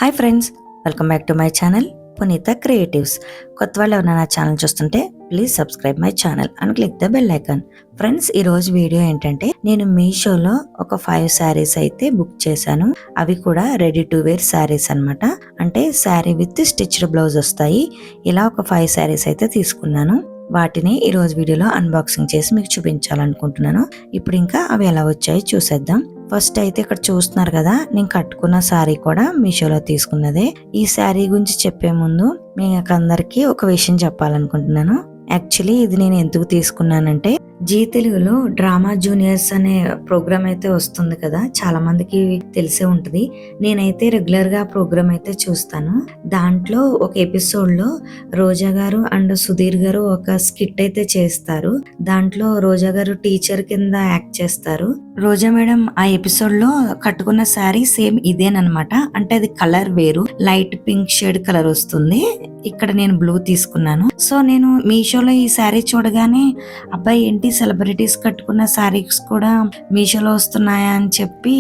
Hi friends, welcome back to my channel పునీత creatives. కొత్త వాళ్ళు ఎవరైనా నా ఛానల్ చూస్తుంటే please subscribe my channel and click the bell icon. Friends, ఈ రోజు వీడియో ఏంటంటే నేను మీషోలో ఒక 5 శారీస్ అయితే బుక్ చేశాను. అవి కూడా రెడీ టు వేర్ శారీస్ అనమాట. అంటే శారీ విత్ స్టిచ్డ్ బ్లౌజ్ వస్తాయి. ఇలా ఒక 5 శారీస్ అయితే తీసుకున్నాను. వాటిని ఈ రోజు వీడియోలో అన్బాక్సింగ్ చేసి మీకు చూపించాలనుకుంటున్నాను. ఇప్పుడు ఇంకా అవి ఎలా వచ్చాయి చూసేద్దాం. ఫస్ట్ అయితే ఇక్కడ చూస్తున్నారు కదా, నేను కట్టుకున్న శారీ కూడా మీషోలో తీసుకున్నదే. ఈ శారీ గురించి చెప్పే ముందు మీకు అందరికీ ఒక విషయం చెప్పాలనుకుంటున్నాను. యాక్చువల్లీ ఇది నేను ఎందుకు తీసుకున్నానంటే, జీ తెలుగులో డ్రామా జూనియర్స్ అనే ప్రోగ్రామ్ అయితే వస్తుంది కదా, చాలా మందికి తెలిసే ఉంటది. నేనైతే రెగ్యులర్ గా ప్రోగ్రామ్ అయితే చూస్తాను. దాంట్లో ఒక ఎపిసోడ్ లో రోజా గారు అండ్ సుధీర్ గారు ఒక స్కిట్ అయితే చేస్తారు. దాంట్లో రోజా గారు టీచర్ కింద యాక్ట్ చేస్తారు. రోజా మేడం ఆ ఎపిసోడ్ లో కట్టుకున్న శారీ సేమ్ ఇదేనమాట. అంటే అది కలర్ వేరు, లైట్ పింక్ షేడ్ కలర్ వస్తుంది. ఇక్కడ నేను బ్లూ తీసుకున్నాను. సో నేను మీషోలో ఈ శారీ చూడగానే, అబ్బాయి ఏంటి సెలబ్రిటీస్ కట్టుకున్న శారీస్ కూడా మీషోలో వస్తున్నాయా అని చెప్పి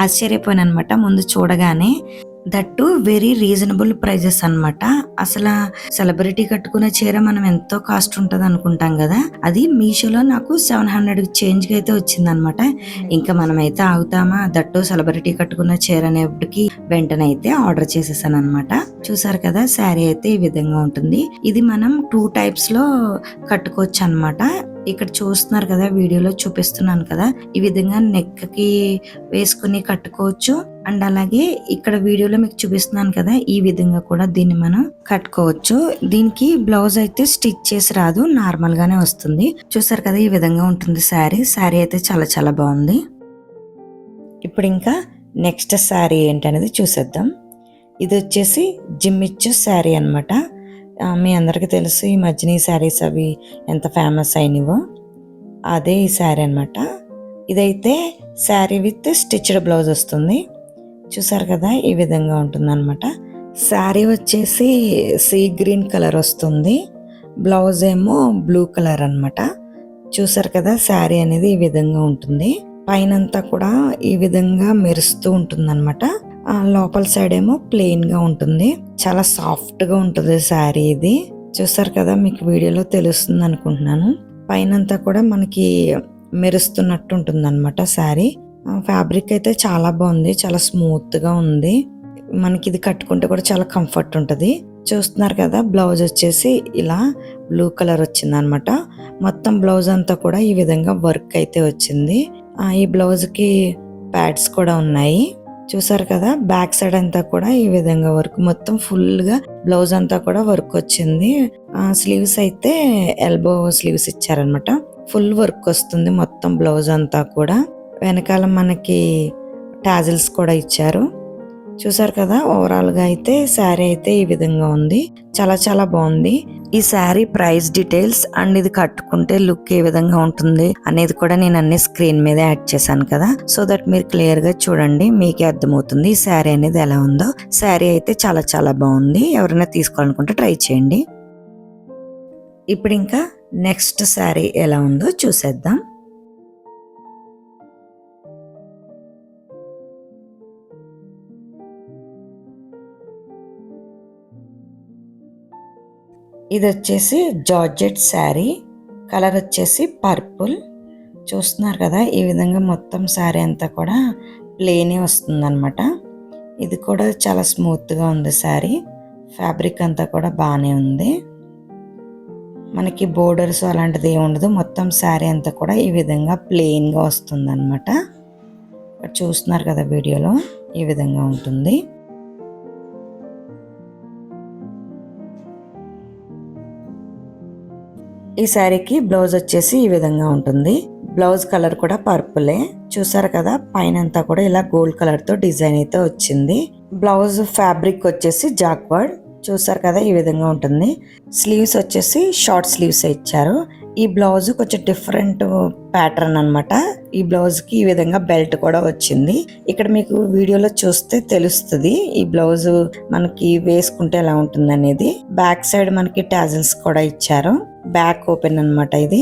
ఆశ్చర్యపోయాను అనమాట ముందు చూడగానే. దట్టు వెరీ రీజనబుల్ ప్రైజెస్ అనమాట. అసలు సెలబ్రిటీ కట్టుకునే చీర మనం ఎంతో కాస్ట్ ఉంటది అనుకుంటాం కదా, అది మీషోలో నాకు 700 చేంజ్ గా అయితే వచ్చింది అనమాట. ఇంకా మనమైతే ఆగుతామా, దట్టు సెలబ్రిటీ కట్టుకున్న చీర అనేప్పటికి వెంటనే అయితే ఆర్డర్ చేసేసాను అనమాట. చూసారు కదా, శారీ అయితే ఈ విధంగా ఉంటుంది. ఇది మనం 2 టైప్స్ లో కట్టుకోవచ్చు అనమాట. ఇక్కడ చూస్తున్నారు కదా, వీడియోలో చూపిస్తున్నాను కదా, ఈ విధంగా నెక్ కి వేసుకుని కట్టుకోవచ్చు. అండ్ అలాగే ఇక్కడ వీడియోలో మీకు చూపిస్తున్నాను కదా, ఈ విధంగా కూడా దీన్ని మనం కట్టుకోవచ్చు. దీనికి బ్లౌజ్ అయితే స్టిచ్ చేసి రాదు, నార్మల్ గానే వస్తుంది. చూసారు కదా, ఈ విధంగా ఉంటుంది శారీ అయితే చాలా చాలా బాగుంది. ఇప్పుడు ఇంకా నెక్స్ట్ శారీ ఏంటనేది చూసేద్దాం. ఇది వచ్చేసి జిమ్మిచ్చు శారీ అనమాట. మీ అందరికి తెలుసు, ఈ మధ్యన ఈ శారీస్ అవి ఎంత ఫేమస్ అయినవో, అదే ఈ శారీ అనమాట. ఇదైతే శారీ విత్ స్టిచ్డ్ బ్లౌజ్ వస్తుంది. చూసారు కదా, ఈ విధంగా ఉంటుంది అనమాట. శారీ వచ్చేసి సీ గ్రీన్ కలర్ వస్తుంది, బ్లౌజ్ ఏమో బ్లూ కలర్ అనమాట. చూసారు కదా, శారీ అనేది ఈ విధంగా ఉంటుంది. పైనంతా కూడా ఈ విధంగా మెరుస్తూ ఉంటుంది అనమాట. లోపల సైడ్ ఏమో ప్లెయిన్ గా ఉంటుంది. చాలా సాఫ్ట్ గా ఉంటుంది శారీ ఇది. చూసారు కదా, మీకు వీడియోలో తెలుస్తుంది అనుకుంటున్నాను. పైనంతా కూడా మనకి మెరుస్తున్నట్టు ఉంటుంది అనమాట శారీ. ఫ్యాబ్రిక్ అయితే చాలా బాగుంది, చాలా స్మూత్ గా ఉంది. మనకి ఇది కట్టుకుంటే కూడా చాలా కంఫర్ట్ ఉంటుంది. చూస్తున్నారు కదా, బ్లౌజ్ వచ్చేసి ఇలా బ్లూ కలర్ వచ్చింది అనమాట. మొత్తం బ్లౌజ్ అంతా కూడా ఈ విధంగా వర్క్ అయితే వచ్చింది. ఈ బ్లౌజ్ కి ప్యాడ్స్ కూడా ఉన్నాయి. చూసారు కదా, బ్యాక్ సైడ్ అంతా కూడా ఈ విధంగా వర్క్, మొత్తం ఫుల్ గా బ్లౌజ్ అంతా కూడా వర్క్ వచ్చింది. స్లీవ్స్ అయితే ఎల్బో స్లీవ్స్ ఇచ్చారనమాట. ఫుల్ వర్క్ వస్తుంది మొత్తం బ్లౌజ్ అంతా కూడా. వెనకాల మనకి టాజిల్స్ కూడా ఇచ్చారు. చూసారు కదా, ఓవరాల్ గా అయితే శారీ అయితే ఈ విధంగా ఉంది. చాలా చాలా బాగుంది. ఈ శారీ ప్రైస్ డీటెయిల్స్ అండ్ ఇది కట్టుకుంటే లుక్ ఏ విధంగా ఉంటుంది అనేది కూడా నేను అన్ని స్క్రీన్ మీద యాడ్ చేశాను కదా, సో దట్ మీరు క్లియర్ గా చూడండి, మీకే అర్థమవుతుంది ఈ శారీ అనేది ఎలా ఉందో. శారీ అయితే చాలా చాలా బాగుంది. ఎవరైనా తీసుకోవాలనుకుంటే ట్రై చేయండి. ఇప్పుడు ఇంకా నెక్స్ట్ శారీ ఎలా ఉందో చూసేద్దాం. ఇది వచ్చేసి జార్జెట్ శారీ, కలర్ వచ్చేసి పర్పుల్. చూస్తున్నారు కదా, ఈ విధంగా మొత్తం శారీ అంతా కూడా ప్లెయినే వస్తుంది అనమాట. ఇది కూడా చాలా స్మూత్ గా ఉంది శారీ. ఫ్యాబ్రిక్ అంతా కూడా బాగానే ఉంది. మనకి బోర్డర్స్ అలాంటిది ఏమి ఉండదు. మొత్తం శారీ అంతా కూడా ఈ విధంగా ప్లెయిన్ గా వస్తుంది అనమాట. చూస్తున్నారు కదా, వీడియోలో ఈ విధంగా ఉంటుంది. ఈ శారీకి బ్లౌజ్ వచ్చేసి ఈ విధంగా ఉంటుంది. బ్లౌజ్ కలర్ కూడా పర్పులే. చూసారు కదా, పైన అంతా కూడా ఇలా గోల్డ్ కలర్ తో డిజైన్ అయితే వచ్చింది. బ్లౌజ్ ఫ్యాబ్రిక్ వచ్చేసి జాక్వర్డ్. చూసారు కదా, ఈ విధంగా ఉంటుంది. స్లీవ్స్ వచ్చేసి షార్ట్ స్లీవ్స్ ఇచ్చారు. ఈ బ్లౌజ్ కొంచెం డిఫరెంట్ ప్యాటర్న్ అనమాట. ఈ బ్లౌజ్ కి ఈ విధంగా బెల్ట్ కూడా వచ్చింది. ఇక్కడ మీకు వీడియోలో చూస్తే తెలుస్తుంది ఈ బ్లౌజ్ మనకి వేసుకుంటే ఎలా ఉంటుంది అనేది. బ్యాక్ సైడ్ మనకి టాజిల్స్ కూడా ఇచ్చారు. బ్యాక్ ఓపెన్ అనమాట ఇది.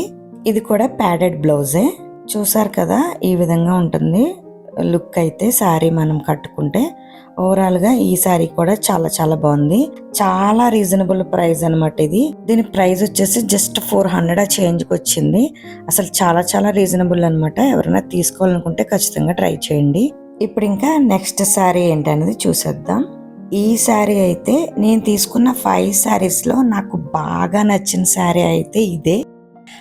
ఇది కూడా ప్యాడెడ్ బ్లౌజే. చూసారు కదా, ఈ విధంగా ఉంటుంది. లుక్ అయితే శారీ మనం కట్టుకుంటే. ఓవరాల్గా ఈ శారీ కూడా చాలా చాలా బాగుంది. చాలా రీజనబుల్ ప్రైస్ అనమాట ఇది. దీని ప్రైస్ వచ్చేసి జస్ట్ 400 చేంజ్కి వచ్చింది. అసలు చాలా చాలా రీజనబుల్ అనమాట. ఎవరైనా తీసుకోవాలనుకుంటే ఖచ్చితంగా ట్రై చేయండి. ఇప్పుడు ఇంకా నెక్స్ట్ శారీ ఏంటనేది చూసేద్దాం. ఈ శారీ అయితే నేను తీసుకున్న 5 శారీస్లో నాకు బాగా నచ్చిన శారీ అయితే ఇదే.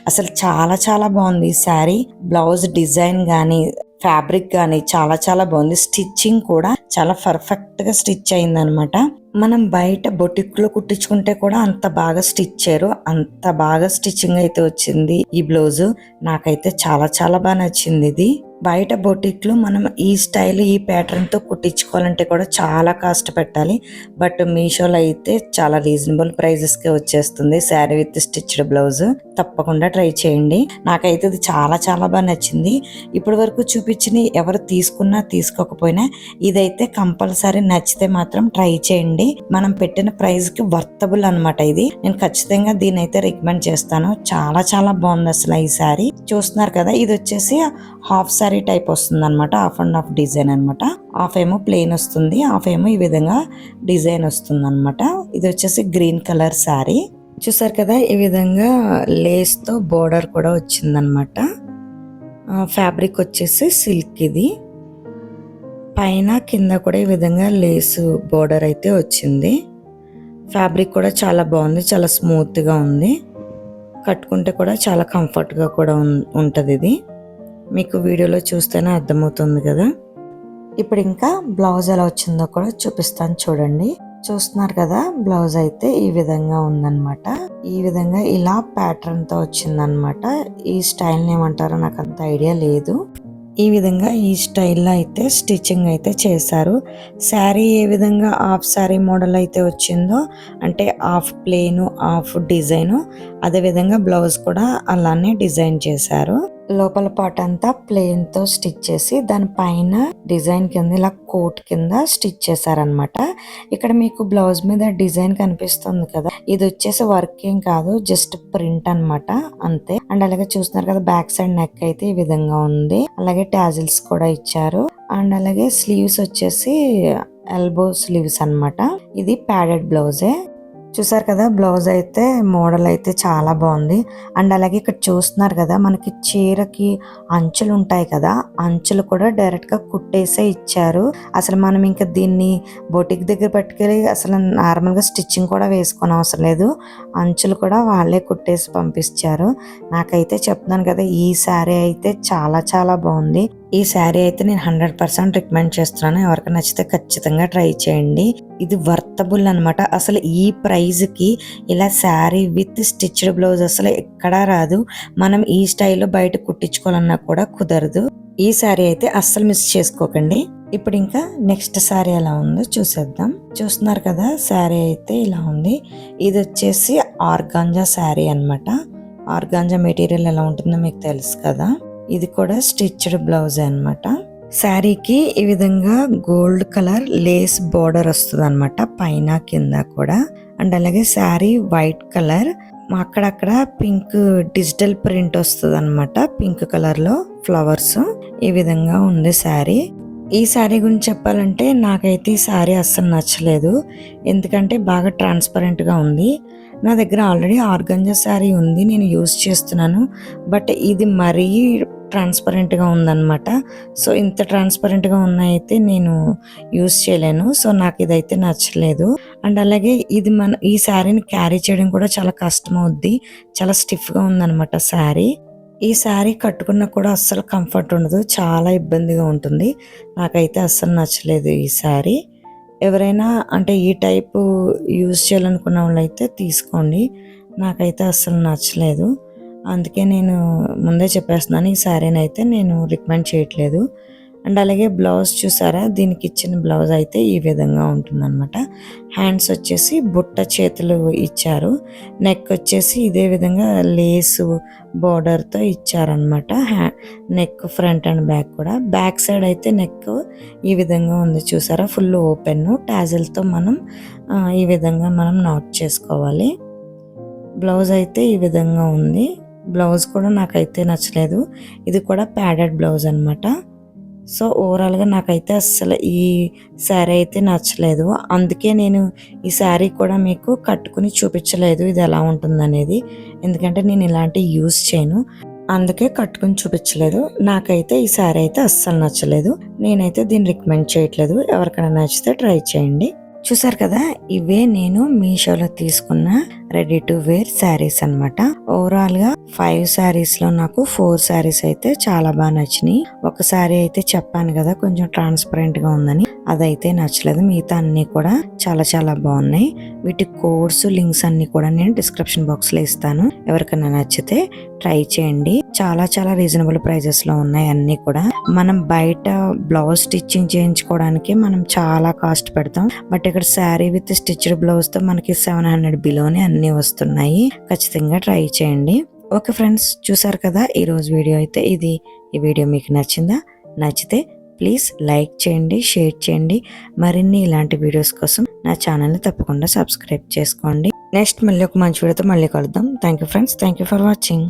అసలు చాలా చాలా బాగుంది ఈ శారీ. బ్లౌజ్ డిజైన్ కానీ ఫ్యాబ్రిక్ కానీ చాలా చాలా బాగుంది. స్టిచ్చింగ్ కూడా చాలా పర్ఫెక్ట్ గా స్టిచ్ అయింది అనమాట. మనం బయట బొటిక్ లో కుట్టించుకుంటే కూడా అంత బాగా స్టిచ్ చేయరు, అంత బాగా స్టిచ్చింగ్ అయితే వచ్చింది ఈ బ్లౌజ్. నాకైతే చాలా చాలా బాగా నచ్చింది ఇది. బయట బొటిక్ లో మనం ఈ స్టైల్ ఈ ప్యాటర్న్ తో కుట్టించుకోవాలంటే కూడా చాలా కాస్ట్ పెట్టాలి. బట్ మీషోలో అయితే చాలా రీజనబుల్ ప్రైజెస్ కి వచ్చేస్తుంది శారీ విత్ స్టిచ్డ్ బ్లౌజ్. తప్పకుండా ట్రై చేయండి. నాకైతే ఇది చాలా చాలా బాగా నచ్చింది. ఇప్పటి వరకు చూపించిన ఎవరు తీసుకున్నా తీసుకోకపోయినా ఇదైతే కంపల్సరీ నచ్చితే మాత్రం ట్రై చేయండి. మనం పెట్టిన ప్రైస్ కి వర్తబుల్ అనమాట ఇది. నేను ఖచ్చితంగా దీని అయితే రికమెండ్ చేస్తాను. చాలా చాలా బాగుంది అసలు ఈ శారీ. చూస్తున్నారు కదా, ఇది వచ్చేసి హాఫ్ శారీ టైప్ వస్తుంది అనమాట. హాఫ్ అండ్ హాఫ్ డిజైన్ అనమాట. హాఫ్ ఏమో ప్లెయిన్ వస్తుంది, హాఫ్ ఏమో ఈ విధంగా డిజైన్ వస్తుంది అనమాట. ఇది వచ్చేసి గ్రీన్ కలర్ శారీ. చూసారు కదా, ఈ విధంగా లేస్ తో బోర్డర్ కూడా వచ్చిందనమాట. ఫ్యాబ్రిక్ వచ్చేసి సిల్క్. ఇది పైన కింద కూడా ఈ విధంగా లేసు బోర్డర్ అయితే వచ్చింది. ఫ్యాబ్రిక్ కూడా చాలా బాగుంది, చాలా స్మూత్ గా ఉంది. కట్టుకుంటే కూడా చాలా కంఫర్ట్ గా కూడా ఉంటది. ఇది మీకు వీడియోలో చూస్తేనే అర్థమవుతుంది కదా. ఇప్పుడు ఇంకా బ్లౌజ్ ఎలా వచ్చిందో కూడా చూపిస్తాను చూడండి. చూస్తున్నారు కదా, బ్లౌజ్ అయితే ఈ విధంగా ఉందన్నమాట. ఈ విధంగా ఇలా ప్యాటర్న్ తో వచ్చిందనమాట. ఈ స్టైల్ ఏమంటారో నాకు అంత ఐడియా లేదు. ఈ విధంగా ఈ స్టైల్లో అయితే స్టిచ్చింగ్ అయితే చేశారు. శారీ ఏ విధంగా హాఫ్ శారీ మోడల్ అయితే వచ్చిందో, అంటే హాఫ్ ప్లెయిన్ హాఫ్ డిజైన్, అదే విధంగా బ్లౌజ్ కూడా అలానే డిజైన్ చేశారు. లోపల పార్ట్ అంతా ప్లెయిన్ తో స్టిచ్ చేసి దానిపైన డిజైన్ కింద ఇలా కోట్ కింద స్టిచ్ చేశారనమాట. ఇక్కడ మీకు బ్లౌజ్ మీద డిజైన్ కనిపిస్తుంది కదా, ఇది వచ్చేసి వర్క్ ఏం కాదు, జస్ట్ ప్రింట్ అన్నమాట అంతే. అండ్ అలాగే చూస్తున్నారు కదా, బ్యాక్ సైడ్ నెక్ అయితే ఈ విధంగా ఉంది. అలాగే టాజిల్స్ కూడా ఇచ్చారు. అండ్ అలాగే స్లీవ్స్ వచ్చేసి ఎల్బో స్లీవ్స్ అన్నమాట. ఇది ప్యాడెడ్ బ్లౌజే. చూసారు కదా, బ్లౌజ్ అయితే మోడల్ అయితే చాలా బాగుంది. అండ్ అలాగే ఇక్కడ చూస్తున్నారు కదా, మనకి చీరకి అంచులు ఉంటాయి కదా, అంచులు కూడా డైరెక్ట్ గా కుట్టేసే ఇచ్చారు. అసలు మనం ఇంకా దీన్ని బొటిక్ దగ్గర పట్టుకెళ్ళి అసలు నార్మల్ గా స్టిచ్చింగ్ కూడా వేసుకొని అవసరం లేదు. అంచులు కూడా వాళ్ళే కుట్టేసి పంపించారు. నాకైతే చెప్తున్నాను కదా, ఈ శారీ అయితే చాలా చాలా బాగుంది. ఈ శారీ అయితే నేను 100% రికమెండ్ చేస్తున్నాను. ఎవరికి నచ్చితే ఖచ్చితంగా ట్రై చేయండి. ఇది వర్తబుల్ అనమాట. అసలు ఈ ప్రైజ్ కి ఇలా శారీ విత్ స్టిచ్డ్ బ్లౌజ్ అసలు ఎక్కడా రాదు. మనం ఈ స్టైల్లో బయట కుట్టించుకోవాలన్నా కూడా కుదరదు. ఈ శారీ అయితే అస్సలు మిస్ చేసుకోకండి. ఇప్పుడు ఇంకా నెక్స్ట్ శారీ ఎలా ఉందో చూసేద్దాం. చూస్తున్నారు కదా, శారీ అయితే ఇలా ఉంది. ఇది వచ్చేసి ఆర్గాంజా శారీ అన్నమాట. ఆర్గాంజా మెటీరియల్ ఎలా ఉంటుందో మీకు తెలుసు కదా. ఇది కూడా స్టిచ్డ్ బ్లౌజ్ అన్నమాట. శారీకి ఈ విధంగా గోల్డ్ కలర్ లేస్ బోర్డర్ వస్తుంది అనమాట, పైన కింద కూడా. అండ్ అలాగే శారీ వైట్ కలర్, అక్కడక్కడ పింక్ డిజిటల్ ప్రింట్ వస్తుంది అనమాట. పింక్ కలర్ లో ఫ్లవర్స్. ఈ విధంగా ఉంది శారీ. ఈ శారీ గురించి చెప్పాలంటే నాకైతే ఈ శారీ అస్సలు నచ్చలేదు. ఎందుకంటే బాగా ట్రాన్స్పరెంట్ గా ఉంది. నా దగ్గర ఆల్రెడీ ఆర్గంజా శారీ ఉంది, నేను యూజ్ చేస్తున్నాను. బట్ ఇది మరీ ట్రాన్స్పరెంట్ గా ఉందన్నమాట. సో ఇంత ట్రాన్స్పరెంట్ గా అయితే నేను యూజ్ చేయలేను. సో నాకు ఇదైతే నచ్చలేదు. అండ్ అలాగే ఇది ఈ శారీని క్యారీ చేయడం కూడా చాలా కష్టం అవుద్ది. చాలా స్టిఫ్ గా ఉందన్నమాట శారీ. ఈ శారీ కట్టుకున్నా కూడా అస్సలు కంఫర్ట్ ఉండదు, చాలా ఇబ్బందిగా ఉంటుంది. నాకైతే అస్సలు నచ్చలేదు ఈ శారీ. ఎవరైనా అంటే ఈ టైపు యూజ్ చేయాలనుకున్న వాళ్ళు అయితే తీసుకోండి. నాకైతే అస్సలు నచ్చలేదు. అందుకే నేను ముందే చెప్పేస్తున్నాను, ఈ శారీని అయితే నేను రికమెండ్ చేయట్లేదు. అండ్ అలాగే బ్లౌజ్ చూసారా, దీనికి ఇచ్చిన బ్లౌజ్ అయితే ఈ విధంగా ఉంటుందన్నమాట. హ్యాండ్స్ వచ్చేసి బుట్ట చేతులు ఇచ్చారు. నెక్ వచ్చేసి ఇదే విధంగా లేసు బోర్డర్తో ఇచ్చారనమాట. నెక్ ఫ్రంట్ అండ్ బ్యాక్ కూడా. బ్యాక్ సైడ్ అయితే నెక్ ఈ విధంగా ఉంది చూసారా, ఫుల్ ఓపెన్. టాజిల్తో మనం ఈ విధంగా మనం నాట్ చేసుకోవాలి. బ్లౌజ్ అయితే ఈ విధంగా ఉంది. బ్లౌజ్ కూడా నాకైతే నచ్చలేదు. ఇది కూడా ప్యాడెడ్ బ్లౌజ్ అనమాట. సో ఓవరాల్గా నాకైతే అస్సలు ఈ శారీ అయితే నచ్చలేదు. అందుకే నేను ఈ శారీ కూడా మీకు కట్టుకుని చూపించలేదు ఇది ఎలా ఉంటుందనేది. ఎందుకంటే నేను ఇలాంటివి యూజ్ చేయను, అందుకే కట్టుకుని చూపించలేదు. నాకైతే ఈ శారీ అయితే అస్సలు నచ్చలేదు. నేనైతే దీన్ని రికమెండ్ చేయట్లేదు. ఎవరికైనా నచ్చితే ట్రై చేయండి. చూసారు కదా, ఇవే నేను మీషోలో తీసుకున్న రెడీ టు వేర్ శారీస్ అనమాట. ఓవరాల్ గా 5 శారీస్ లో నాకు 4 శారీస్ అయితే చాలా బాగా నచ్చినాయి. ఒక శారీ అయితే చెప్పాను కదా కొంచెం ట్రాన్స్పరెంట్ గా ఉందని, అదైతే నచ్చలేదు. మిగతా అన్ని కూడా చాలా చాలా బాగున్నాయి. వీటి కోడ్స్ లింక్స్ అన్ని కూడా నేను డిస్క్రిప్షన్ బాక్స్ లో ఇస్తాను. ఎవరికైనా నచ్చితే ట్రై చేయండి. చాలా చాలా రీజనబుల్ ప్రైజెస్ లో ఉన్నాయి అన్ని కూడా. మనం బయట బ్లౌజ్ స్టిచ్చింగ్ చేయించుకోవడానికి మనం చాలా కాస్ట్ పెడతాం, బట్ ఇక్కడ శారీ విత్ స్టిచ్డ్ బ్లౌజ్ తో మనకి 700 బిలోనే అన్ని వస్తున్నాయి. ఖచ్చితంగా ట్రై చేయండి. ఓకే ఫ్రెండ్స్, చూసారు కదా ఈ రోజు వీడియో అయితే ఇది. ఈ వీడియో మీకు నచ్చిందా? నచ్చితే ప్లీజ్ లైక్ చేయండి, షేర్ చేయండి. మరిన్ని ఇలాంటి వీడియోస్ కోసం నా ఛానల్ని తప్పకుండా సబ్స్క్రైబ్ చేసుకోండి. నెక్స్ట్ మళ్ళీ ఒక మంచి వీడియోతో మళ్ళీ కలుద్దాం. Thank you friends, thank you for watching.